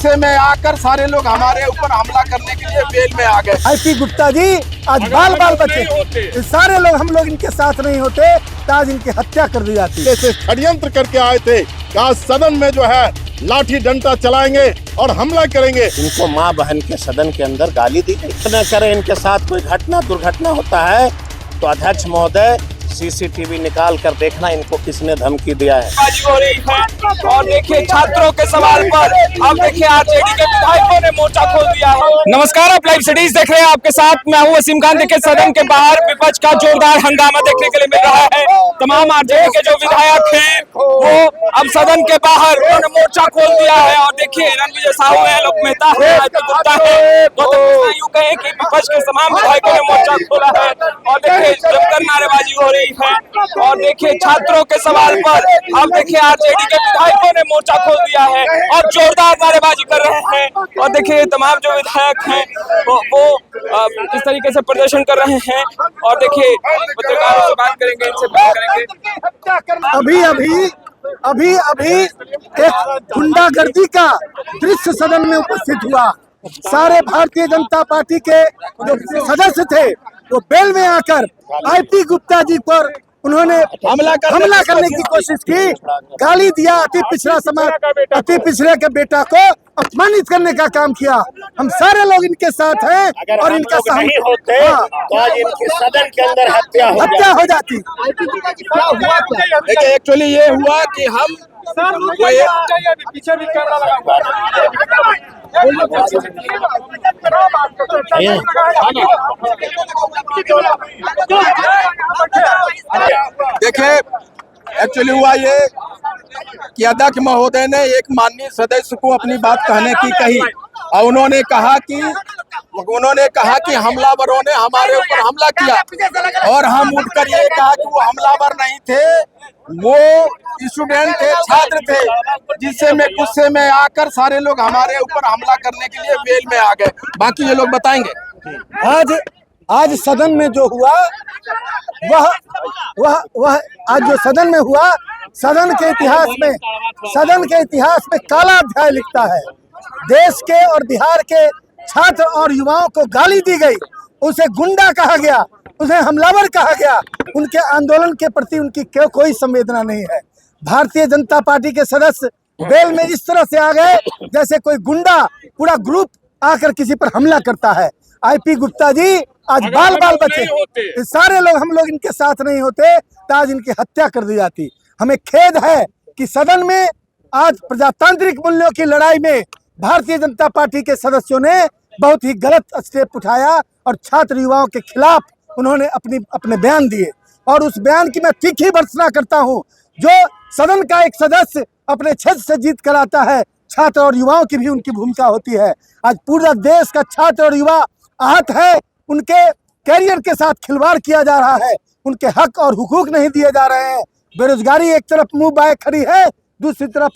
गुस्से में आकर सारे लोग हमारे ऊपर हमला करने के लिए वेल में आ गए। आईपी गुप्ता जी आज बाल बाल बचे, सारे लोग हम लोग इनके साथ नहीं होते तो आज इनकी हत्या कर दी जाती। जैसे षड्यंत्र करके आए थे कि आज सदन में जो है लाठी डंडा चलाएंगे और हमला करेंगे। इनको माँ बहन के सदन के अंदर गाली दी गई। न करे इनके साथ कोई घटना दुर्घटना होता है तो अध्यक्ष महोदय सीसीटीवी निकाल कर देखना इनको किसने धमकी दिया है। हो रही है और देखिए छात्रों के सवाल पर अब देखिए आरजेडी के विधायकों ने मोर्चा खोल दिया है। नमस्कार, आप लाइव सिटीज देख रहे हैं, आपके साथ मैं हूं वसीम खान। देखिए सदन के बाहर विपक्ष का जोरदार हंगामा देखने के लिए मिल रहा है। तमाम आरजेडी के जो विधायक हैं वो अब सदन के बाहर उन्होंने मोर्चा खोल दिया है और देखिए रणविजय साहू है, लोक मेहता है, आईपी गुप्ता है, तो यूं कहें कि विपक्ष के तमाम विधायकों ने मोर्चा खोला है और देखिए जमकर नारेबाजी हो रही है। और देखिए छात्रों के सवाल पर अब देखिए आरजेडी के विधायकों ने मोर्चा खोल दिया है और जोरदार नारेबाजी कर रहे हैं। और देखिए तमाम जो विधायक हैं वो इस तरीके से प्रदर्शन कर रहे हैं और देखिए पत्रकारों से बात करेंगे, इनसे बात करेंगे। अभी एक गुंडागर्दी का दृश्य सदन में उपस्थित हुआ। सारे भारतीय जनता पार्टी के जो सदस्य थे वो बेल में आकर आईपी गुप्ता जी पर उन्होंने हमला करने की कोशिश की, गाली दिया, अति पिछड़ा समाज, अति पिछड़े के बेटा को अपमानित करने का काम किया। हम सारे लोग इनके साथ हैं और इनका नहीं होते तो आज इनके सदन के अंदर हत्या हो जाती। देखिए एक्चुअली ये हुआ कि हम पीछे भी कैमरा लगा देखिए एक्चुअली हुआ ये कि अध्यक्ष महोदय ने एक माननीय सदस्य को अपनी बात कहने की कही और उन्होंने कहा कि हमलावरों ने हमारे ऊपर हमला किया और हम उठकर ये कहा कि वो हमलावर नहीं थे, वो स्टूडेंट थे, छात्र थे, जिससे में गुस्से में आकर सारे लोग हमारे ऊपर हमला करने के लिए वेल में आ गए। बाकी ये लोग बताएंगे। आज सदन में जो हुआ वह आज जो सदन में हुआ, सदन के इतिहास में काला अध्याय लिखता है। देश के और बिहार के छात्र और युवाओं को गाली दी गई, उसे गुंडा कहा गया, उसे हमलावर कहा गया। उनके आंदोलन के प्रति उनकी कोई संवेदना नहीं है। भारतीय जनता पार्टी के सदस्य बेल में इस तरह से आ गए जैसे कोई गुंडा पूरा ग्रुप आकर किसी पर हमला करता है। आईपी गुप्ता जी आज बाल बाल बचे, सारे लोग हम लोग इनके साथ नहीं होते तो आज इनकी हत्या कर दी जाती। हमें खेद है कि सदन में आज प्रजातांत्रिक मूल्यों की लड़ाई में भारतीय जनता पार्टी के सदस्यों ने बहुत ही गलत स्टेप उठाया और छात्र युवाओं के खिलाफ उन्होंने अपने बयान दिए और उस बयान की मैं तीखी भर्त्सना करता हूं। जो सदन का एक सदस्य अपने क्षेत्र से जीत कर आता है, छात्र और युवाओं की भी उनकी भूमिका होती है। आज पूरा देश का छात्र और युवा आहत है, उनके कैरियर के साथ खिलवाड़ किया जा रहा है, उनके हक और हुकूक नहीं दिए जा रहे हैं। बेरोजगारी एक तरफ मुंह बाए खड़ी है, दूसरी तरफ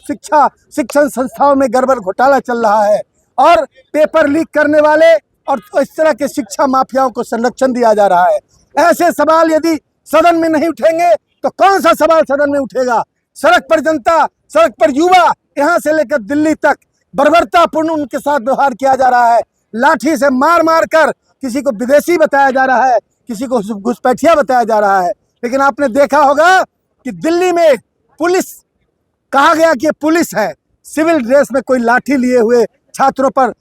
शिक्षण संस्थाओं में गड़बड़ घोटाला चल रहा है और पेपर लीक करने वाले और इस तरह के शिक्षा माफियाओं को संरक्षण दिया जा रहा है। ऐसे सवाल यदि सदन में नहीं उठेंगे तो कौन सा सवाल सदन में उठेगा? सड़क पर जनता, सड़क पर युवा, यहाँ से लेकर दिल्ली तक बर्बरतापूर्ण उनके साथ व्यवहार किया जा रहा है। लाठी से मार कर किसी को विदेशी बताया जा रहा है, किसी को घुसपैठिया बताया जा रहा है। लेकिन आपने देखा होगा कि दिल्ली में पुलिस, कहा गया कि पुलिस है, सिविल ड्रेस में कोई लाठी लिए हुए छात्रों पर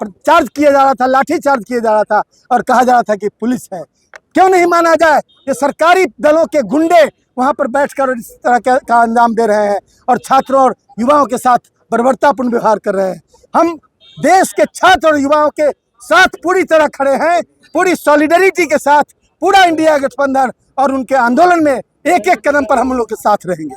चार्ज किया जा रहा था, लाठी चार्ज किया जा रहा था और कहा जा रहा था कि पुलिस है। क्यों नहीं माना जाए? ये सरकारी दलों के गुंडे वहां पर बैठकर इस तरह का अंजाम दे रहे हैं और छात्रों और युवाओं के साथ बर्बरतापूर्ण व्यवहार कर रहे हैं। हम देश के छात्र और युवाओं के साथ पूरी तरह खड़े हैं, पूरी सॉलिडरिटी के साथ पूरा इंडिया गठबंधन, और उनके आंदोलन में एक एक कदम पर हम लोग के साथ रहेंगे।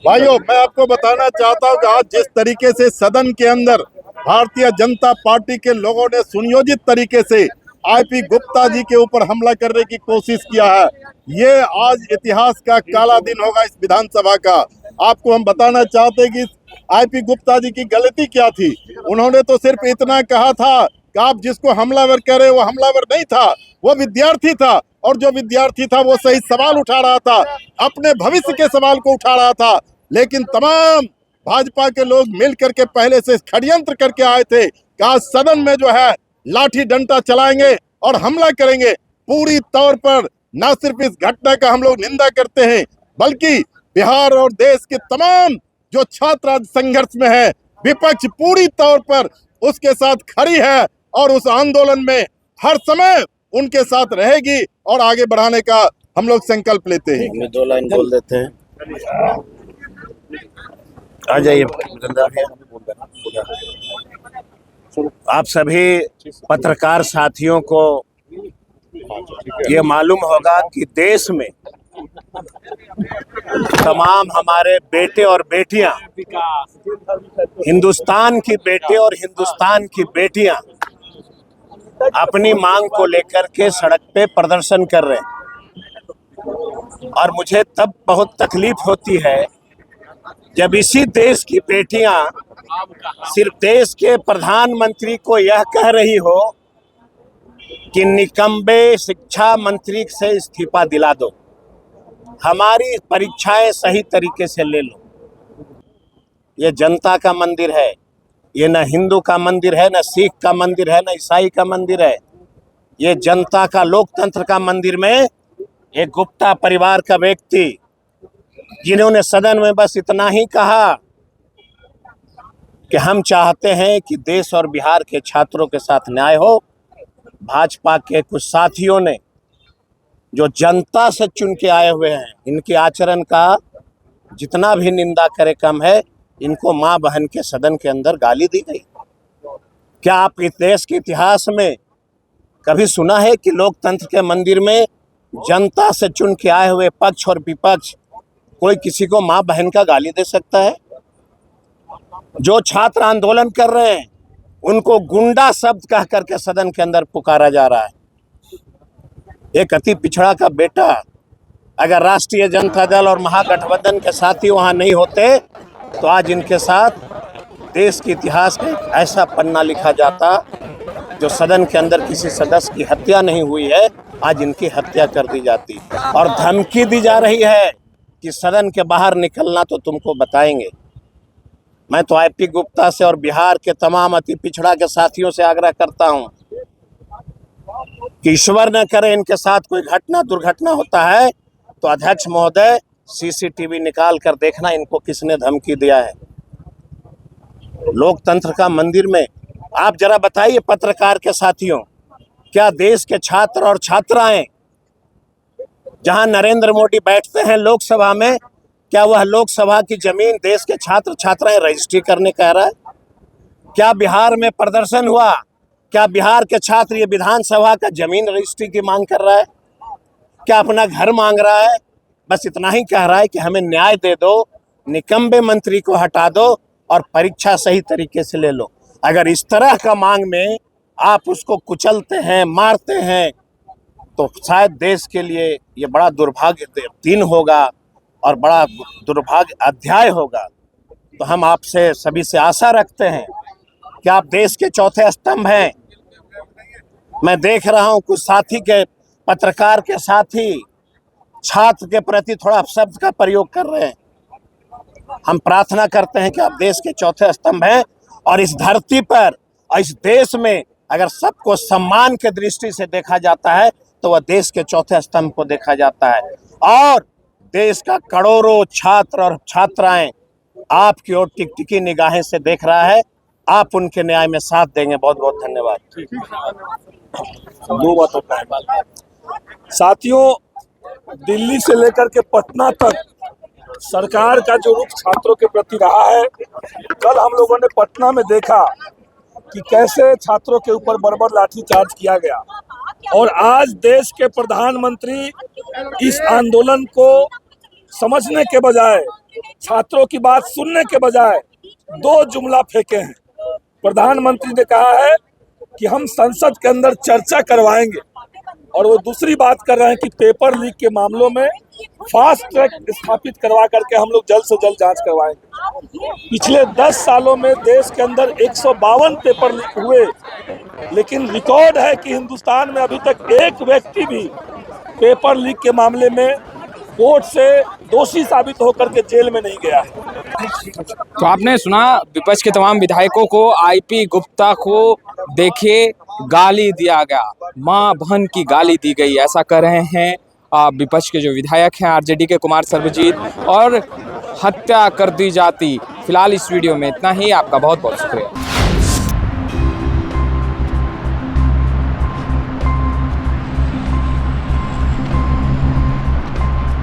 भाइयों, मैं आपको बताना चाहता हूँ कि आज जिस तरीके से सदन के अंदर भारतीय जनता पार्टी के लोगों ने सुनियोजित तरीके से आईपी गुप्ता जी के ऊपर हमला करने की कोशिश किया है, ये आज इतिहास का काला दिन होगा इस विधानसभा का। आपको हम बताना चाहते हैं कि आईपी गुप्ता जी की गलती क्या थी। उन्होंने तो सिर्फ इतना कहा था कि आप जिसको हमलावर करे वो हमलावर नहीं था, वो विद्यार्थी था, और जो विद्यार्थी था वो सही सवाल उठा रहा था, अपने भविष्य के सवाल को उठा रहा था। लेकिन तमाम भाजपा के लोग मिल करके पहले से षड्यंत्र करके आए थे कि आज सदन में जो है लाठी डंडा चलाएंगे और हमला करेंगे। पूरी तौर पर न सिर्फ इस घटना का हम लोग निंदा करते हैं, बल्कि बिहार और देश के तमाम जो छात्र आज संघर्ष में है, विपक्ष पूरी तौर पर उसके साथ खड़ी है और उस आंदोलन में हर समय उनके साथ रहेगी और आगे बढ़ाने का हम लोग संकल्प लेते हैं। हमें 2 लाइन बोल देते हैं। आ जाइए। आप सभी पत्रकार साथियों को ये मालूम होगा कि देश में तमाम हमारे बेटे और बेटियां, हिंदुस्तान की बेटे और हिंदुस्तान की बेटियां अपनी मांग को लेकर के सड़क पे प्रदर्शन कर रहे हैं। और मुझे तब बहुत तकलीफ होती है जब इसी देश की बेटियां सिर्फ देश के प्रधानमंत्री को यह कह रही हो कि निकम्बे शिक्षा मंत्री से इस्तीफा दिला दो, हमारी परीक्षाएं सही तरीके से ले लो। ये जनता का मंदिर है, ये न हिंदू का मंदिर है, न सिख का मंदिर है, न ईसाई का मंदिर है। ये जनता का, लोकतंत्र का मंदिर में एक गुप्ता परिवार का व्यक्ति जिन्होंने सदन में बस इतना ही कहा कि हम चाहते हैं कि देश और बिहार के छात्रों के साथ न्याय हो। भाजपा के कुछ साथियों ने जो जनता से चुन के आए हुए हैं, इनके आचरण का जितना भी निंदा करे कम है। इनको मां बहन के सदन के अंदर गाली दी गई। क्या आप इस देश के इतिहास में कभी सुना है कि लोकतंत्र के मंदिर में जनता से चुन के आए हुए पक्ष और विपक्ष कोई किसी को मां बहन का गाली दे सकता है? जो छात्र आंदोलन कर रहे हैं उनको गुंडा शब्द कह करके सदन के अंदर पुकारा जा रहा है। एक अति पिछड़ा का बेटा, अगर राष्ट्रीय जनता दल और महागठबंधन के साथी वहां नहीं होते तो आज इनके साथ देश के इतिहास में ऐसा पन्ना लिखा जाता। जो सदन के अंदर किसी सदस्य की हत्या नहीं हुई है, आज इनकी हत्या कर दी जाती और धमकी दी जा रही है कि सदन के बाहर निकलना तो तुमको बताएंगे। मैं तो आईपी गुप्ता से और बिहार के तमाम अति पिछड़ा के साथियों से आग्रह करता हूं कि ईश्वर न करे इनके साथ कोई घटना दुर्घटना होता है तो अध्यक्ष महोदय सीसीटीवी निकाल कर देखना इनको किसने धमकी दिया है। लोकतंत्र का मंदिर में आप जरा बताइए पत्रकार के साथियों, क्या देश के छात्र और छात्राएं जहां नरेंद्र मोदी बैठते हैं लोकसभा में, क्या वह लोकसभा की जमीन देश के छात्र छात्राएं रजिस्ट्री करने कह रहा है? क्या बिहार में प्रदर्शन हुआ? क्या बिहार के छात्र ये विधानसभा का जमीन रजिस्ट्री की मांग कर रहा है? क्या अपना घर मांग रहा है? बस इतना ही कह रहा है कि हमें न्याय दे दो, निकम्बे मंत्री को हटा दो और परीक्षा सही तरीके से ले लो। अगर इस तरह का मांग में आप उसको कुचलते हैं, मारते हैं, तो शायद देश के लिए ये बड़ा दुर्भाग्य दिन होगा और बड़ा दुर्भाग्य अध्याय होगा। तो हम आपसे सभी से आशा रखते हैं कि आप देश के चौथे स्तंभ हैं। मैं देख रहा हूं कुछ साथी के, पत्रकार के साथी छात्र के प्रति थोड़ा अपशब्द का प्रयोग कर रहे हैं। हम प्रार्थना करते हैं कि आप देश के चौथे स्तंभ हैं और इस धरती पर और इस देश में अगर सबको सम्मान के दृष्टि से देखा जाता है तो वह देश के चौथे स्तंभ को देखा जाता है। और देश का करोड़ों छात्र और छात्राएं आपकी ओर टिकटिकी निगाहें से देख रहा है। आप उनके न्याय में साथ देंगे। बहुत बहुत धन्यवाद। दो बातों पर साथियों, दिल्ली से लेकर के पटना तक सरकार का जो रुख छात्रों के प्रति रहा है, कल हम लोगों ने पटना में देखा कि कैसे छात्रों के ऊपर बर्बर लाठीचार्ज किया गया और आज देश के प्रधानमंत्री इस आंदोलन को समझने के बजाय, छात्रों की बात सुनने के बजाय दो जुमला फेंके हैं। प्रधानमंत्री ने कहा है कि हम संसद के अंदर चर्चा करवाएंगे और वो दूसरी बात कर रहे हैं कि पेपर लीक के मामलों में फास्ट ट्रैक स्थापित करवा करके हम लोग जल्द से जल्द जांच करवाएंगे। पिछले 10 सालों में देश के अंदर 152 पेपर लीक हुए, लेकिन रिकॉर्ड है कि हिंदुस्तान में अभी तक एक व्यक्ति भी पेपर लीक के मामले में कोर्ट से दोषी साबित होकर के जेल में नहीं गया है। तो आपने सुना विपक्ष के तमाम विधायकों को, आईपी गुप्ता को देखिए गाली दिया गया, मां बहन की गाली दी गई, ऐसा कर रहे हैं विपक्ष के जो विधायक हैं आरजेडी के कुमार सर्वजीत, और हत्या कर दी जाती। फिलहाल इस वीडियो में इतना ही। आपका बहुत बहुत शुक्रिया।